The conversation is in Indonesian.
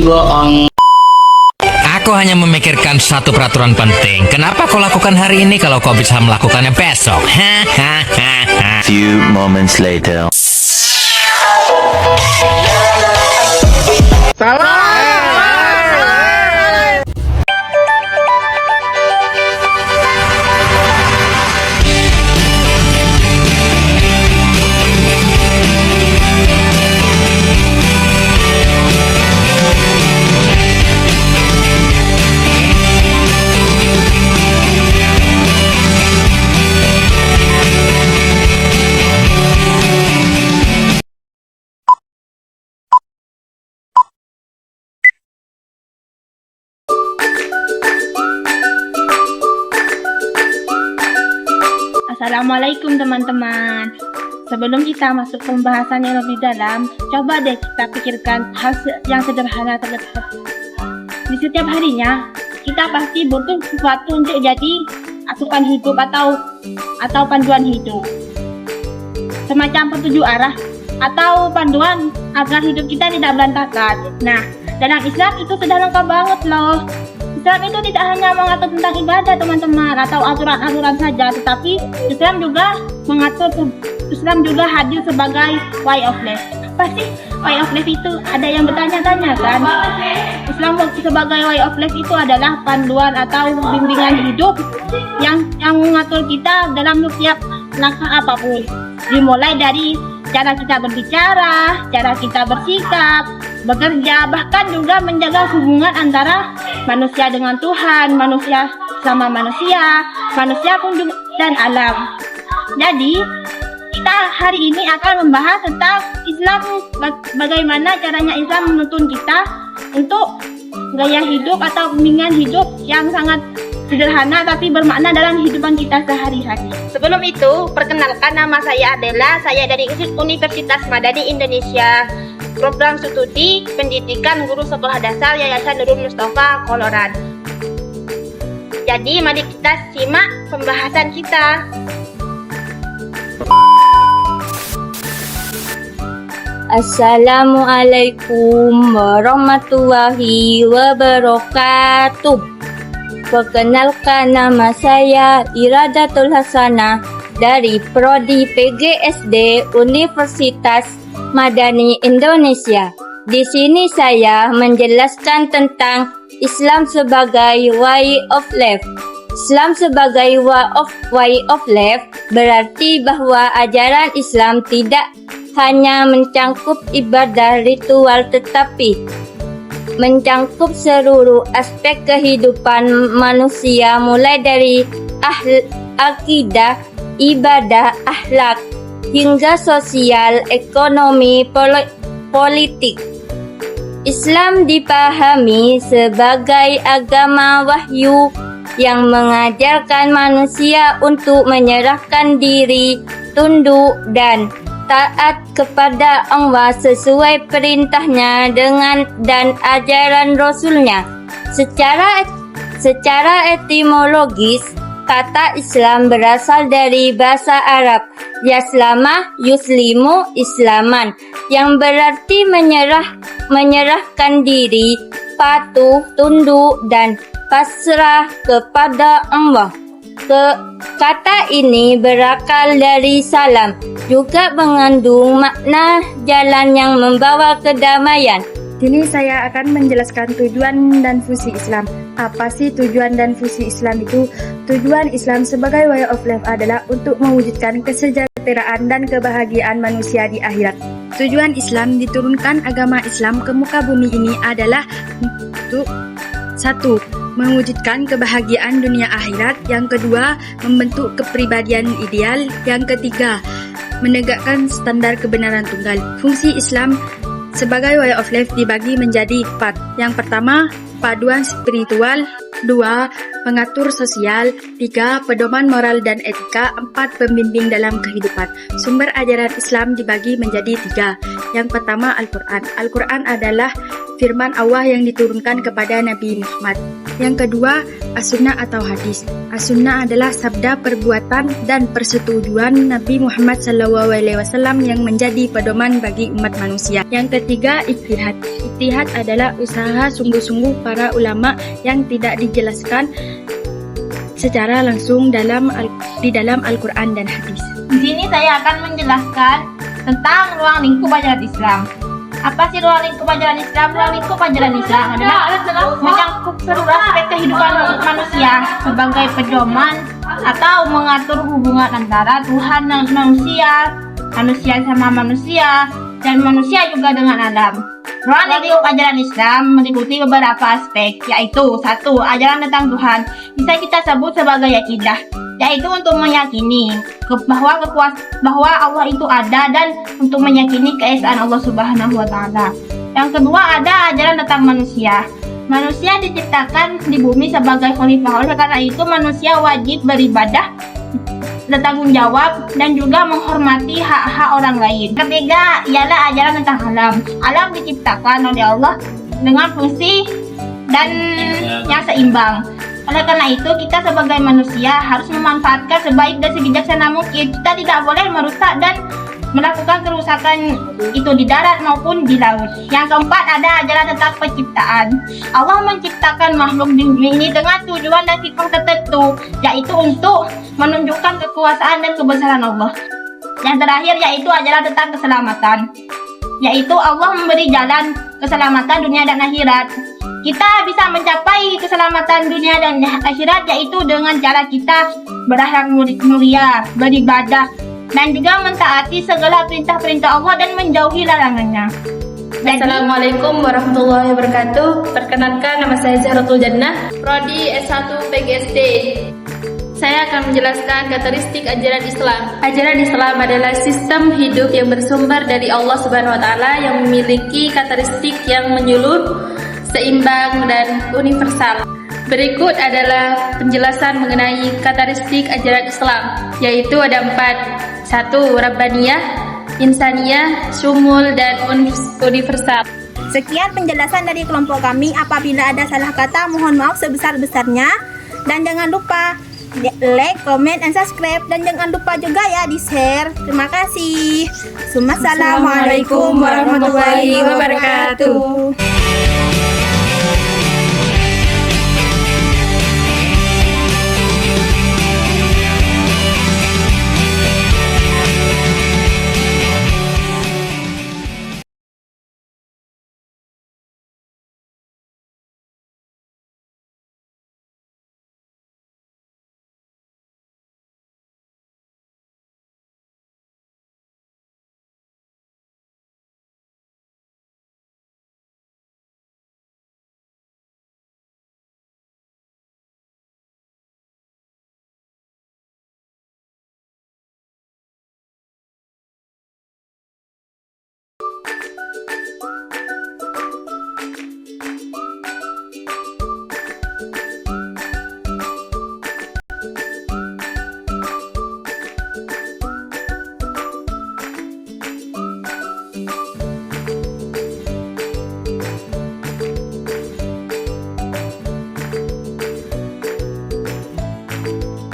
bohong. Aku hanya memikirkan satu peraturan penting. Kenapa kau lakukan hari ini kalau kau bisa melakukannya besok? Few moments later. Assalamualaikum teman-teman. Sebelum kita masuk pembahasan yang lebih dalam, coba deh kita pikirkan hal yang sederhana terdekat. Di setiap harinya, kita pasti butuh sesuatu untuk jadi asupan hidup atau panduan hidup. Semacam petunjuk arah atau panduan agar hidup kita tidak berantakan. Nah, dalam Islam itu sudah lengkap banget loh. Islam itu tidak hanya mengatur tentang ibadah teman-teman atau aturan-aturan saja, tetapi Islam juga hadir sebagai way of life. Pasti way of life itu ada yang bertanya-tanya kan? Islam sebagai way of life itu adalah panduan atau bimbingan hidup yang mengatur kita dalam setiap langkah apapun. Dimulai dari cara kita berbicara, cara kita bersikap, bekerja, bahkan juga menjaga hubungan antara manusia dengan Tuhan, manusia sama manusia, manusia pun juga dan alam. Jadi, kita hari ini akan membahas tentang Islam, bagaimana caranya Islam menuntun kita untuk gaya hidup atau bimbingan hidup yang sangat sederhana tapi bermakna dalam kehidupan kita sehari-hari. Sebelum itu, perkenalkan, nama saya Adela, saya dari Universitas Madani Indonesia, program studi pendidikan guru sekolah dasar Yayasan Nurul Mustafa, Colorado. Jadi, mari kita simak pembahasan kita. Assalamualaikum warahmatullahi wabarakatuh. Perkenalkan, nama saya Iradatul Hasanah dari Prodi PGSD Universitas Madani Indonesia. Di sini saya menjelaskan tentang Islam sebagai way of life. Islam sebagai way of life berarti bahwa ajaran Islam tidak hanya mencangkup ibadah ritual tetapi mencangkup seluruh aspek kehidupan manusia, mulai dari akidah, ibadah, akhlak, hingga sosial, ekonomi, politik. Islam dipahami sebagai agama wahyu yang mengajarkan manusia untuk menyerahkan diri, tunduk, dan taat kepada Allah sesuai perintahnya dan ajaran Rasulnya. Secara etimologis, kata Islam berasal dari bahasa Arab yaslamah yuslimu islaman, yang berarti menyerahkan diri, patuh, tunduk, dan pasrah kepada Allah. Kata ini berakal dari salam, juga mengandung makna jalan yang membawa kedamaian. Kini saya akan menjelaskan tujuan dan fungsi Islam. Apa sih tujuan dan fungsi Islam itu? Tujuan Islam sebagai way of life adalah untuk mewujudkan kesejahteraan dan kebahagiaan manusia di akhirat. Tujuan Islam diturunkan agama Islam ke muka bumi ini adalah untuk 1. Mewujudkan kebahagiaan dunia akhirat. Yang kedua, membentuk kepribadian ideal. Yang ketiga, menegakkan standar kebenaran tunggal. Fungsi Islam sebagai way of life dibagi menjadi 4. Yang pertama, paduan spiritual. 2. Pengatur sosial. 3. Pedoman moral dan etika. 4. Pembimbing dalam kehidupan. Sumber ajaran Islam dibagi menjadi 3. Yang pertama, Al-Quran. Al-Quran adalah firman Allah yang diturunkan kepada Nabi Muhammad. Yang kedua, as-sunnah atau hadis. As-sunnah adalah sabda, perbuatan, dan persetujuan Nabi Muhammad SAW yang menjadi pedoman bagi umat manusia. Yang ketiga, ijtihad. Ijtihad adalah usaha sungguh-sungguh para ulama yang tidak dijelaskan secara langsung di dalam Al-Quran dan hadis. Di sini saya akan menjelaskan tentang ruang lingkup ajaran Islam. Apa sih ruang lingkup ajaran Islam? Ruang lingkup ajaran Islam adalah menyangkut seluruh aspek kehidupan manusia sebagai pedoman atau mengatur hubungan antara Tuhan dan manusia, manusia sama manusia, dan manusia juga dengan alam. Ruang lingkup ajaran Islam meliputi beberapa aspek, yaitu 1. Ajaran tentang Tuhan, bisa kita sebut sebagai akidah, yaitu untuk meyakini bahwa Allah itu ada dan untuk meyakini keesaan Allah Subhanahu wa taala. Yang kedua, ada ajaran tentang manusia. Manusia diciptakan di bumi sebagai khalifah. Oleh karena itu manusia wajib beribadah, bertanggung jawab, dan juga menghormati hak-hak orang lain. Ketiga, ialah ajaran tentang alam. Alam diciptakan oleh Allah dengan fungsi dan yang seimbang. Oleh karena itu, kita sebagai manusia harus memanfaatkan sebaik dan sebijaksana mungkin. Kita tidak boleh merusak dan melakukan kerusakan itu di darat maupun di laut. Yang keempat, ada ajaran tentang penciptaan. Allah menciptakan makhluk di bumi ini dengan tujuan dan hikmah tertentu, yaitu untuk menunjukkan kekuasaan dan kebesaran Allah. Yang terakhir yaitu ajaran tentang keselamatan, yaitu Allah memberi jalan keselamatan dunia dan akhirat. Kita bisa mencapai keselamatan dunia dan akhirat yaitu dengan cara kita berakhlak mulia, beribadah, dan juga mentaati segala perintah-perintah Allah dan menjauhi larangannya. Assalamualaikum warahmatullahi wabarakatuh. Perkenalkan, nama saya Zahratul Jannah, Prodi S1 PGSD. Saya akan menjelaskan karakteristik ajaran Islam. Ajaran Islam adalah sistem hidup yang bersumber dari Allah Subhanahu wa taala yang memiliki karakteristik yang menyeluruh, seimbang, dan universal. Berikut adalah penjelasan mengenai karakteristik ajaran Islam, yaitu ada 4. 1. Rabbaniyah, Insaniyah, Syumul, dan Universal. Sekian penjelasan dari kelompok kami. Apabila ada salah kata, mohon maaf sebesar-besarnya. Dan jangan lupa like, comment, and subscribe. Dan jangan lupa juga ya di-share. Terima kasih. Assalamualaikum warahmatullahi wabarakatuh.